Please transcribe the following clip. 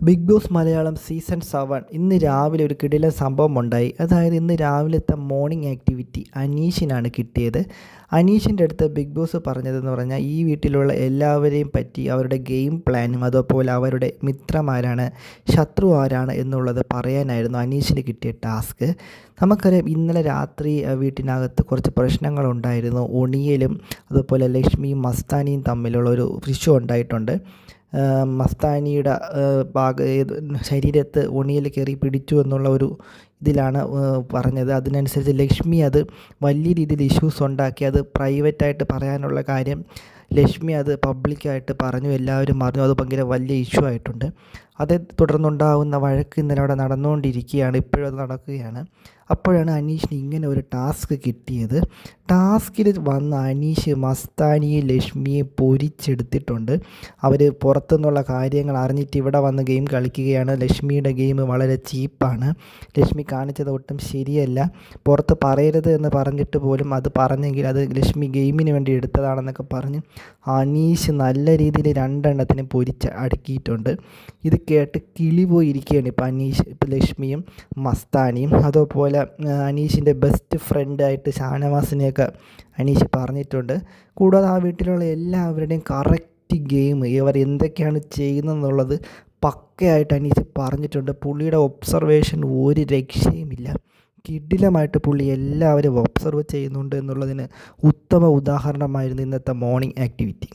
Big boss Malayalam season 7 ഇന്ന് രാവിലെ ഒരു കിടിലൻ സംഭവം ഉണ്ടായി. അതായത് ഇന്ന് രാവിലത്തെ മോർണിംഗ് ആക്ടിവിറ്റി അനീഷിനാണ് കിട്ടിയത്. അനീഷിൻ്റെ അടുത്ത് ബിഗ് ബോസ് പറഞ്ഞതെന്ന് പറഞ്ഞാൽ ഈ വീട്ടിലുള്ള എല്ലാവരെയും പറ്റി അവരുടെ ഗെയിം പ്ലാനും അതുപോലെ അവരുടെ മിത്രമാരാണ്, ശത്രു ആരാണ് എന്നുള്ളത് പറയാനായിരുന്നു അനീഷിന് കിട്ടിയ ടാസ്ക്. നമുക്കറിയാം ഇന്നലെ രാത്രി വീട്ടിനകത്ത് കുറച്ച് പ്രശ്നങ്ങളുണ്ടായിരുന്നു. ഒണിയലും അതുപോലെ ലക്ഷ്മിയും മസ്താനിയും തമ്മിലുള്ള ഒരു വിഷയം ഉണ്ടായിട്ടുണ്ട്. മസ്താനിയുടെ ശരീരത്ത് ഒണിയിൽ കയറി പിടിച്ചു എന്നുള്ള ഒരു ഇതിലാണ് പറഞ്ഞത്. അതിനനുസരിച്ച് ലക്ഷ്മി അത് വലിയ രീതിയിൽ ഇഷ്യൂസ് ഉണ്ടാക്കി. അത് പ്രൈവറ്റായിട്ട് പറയാനുള്ള കാര്യം ലക്ഷ്മി അത് പബ്ലിക്കായിട്ട് പറഞ്ഞു, എല്ലാവരും പറഞ്ഞു. അത് ഭയങ്കര വലിയ ഇഷ്യൂ ആയിട്ടുണ്ട്. അതേ തുടർന്നുണ്ടാകുന്ന വഴക്ക് ഇന്നലെ അവിടെ നടന്നുകൊണ്ടിരിക്കുകയാണ്, ഇപ്പോഴും അത് നടക്കുകയാണ്. അപ്പോഴാണ് അനീഷിന് ഇങ്ങനെ ഒരു ടാസ്ക് കിട്ടിയത്. ടാസ്കിൽ വന്ന അനീഷ് മസ്താനിയും ലക്ഷ്മിയെ പൊരിച്ചെടുത്തിട്ടുണ്ട്. അവർ പുറത്തുനിന്നുള്ള കാര്യങ്ങൾ അറിഞ്ഞിട്ട് ഇവിടെ വന്ന് ഗെയിം കളിക്കുകയാണ്. ലക്ഷ്മിയുടെ ഗെയിം വളരെ ചീപ്പാണ്, ലക്ഷ്മി കാണിച്ചത് ഒട്ടും ശരിയല്ല, പുറത്ത് പറയരുത് എന്ന് പറഞ്ഞിട്ട് പോലും അത് പറഞ്ഞെങ്കിൽ അത് ലക്ഷ്മി ഗെയിമിന് വേണ്ടി എടുത്തതാണെന്നൊക്കെ പറഞ്ഞ് അനീഷ് നല്ല രീതിയിൽ രണ്ടെണ്ണത്തിനും പൊരിച്ച് അടുക്കിയിട്ടുണ്ട്. ഇത് കേട്ട് കിളി പോയിരിക്കുകയാണ് ഇപ്പോൾ ലക്ഷ്മിയും മസ്താനിയും. അതുപോലെ അനീഷിൻ്റെ ബെസ്റ്റ് ഫ്രണ്ടായിട്ട് ഷാനവാസിനെയൊക്കെ അനീഷ് പറഞ്ഞിട്ടുണ്ട്. കൂടാതെ ആ വീട്ടിലുള്ള എല്ലാവരുടെയും കറക്റ്റ് ഗെയിം ഇവർ എന്തൊക്കെയാണ് ചെയ്യുന്നതെന്നുള്ളത് പക്കയായിട്ട് അനീഷ് പറഞ്ഞിട്ടുണ്ട്. പുള്ളിയുടെ ഒബ്സർവേഷൻ ഒരു രക്ഷയുമില്ല, കിടിലമായിട്ട് പുള്ളി എല്ലാവരും ഒബ്സർവ് ചെയ്യുന്നുണ്ട് എന്നുള്ളതിന് ഉത്തമ ഉദാഹരണമായിരുന്നു ഇന്നത്തെ മോർണിംഗ് ആക്ടിവിറ്റി.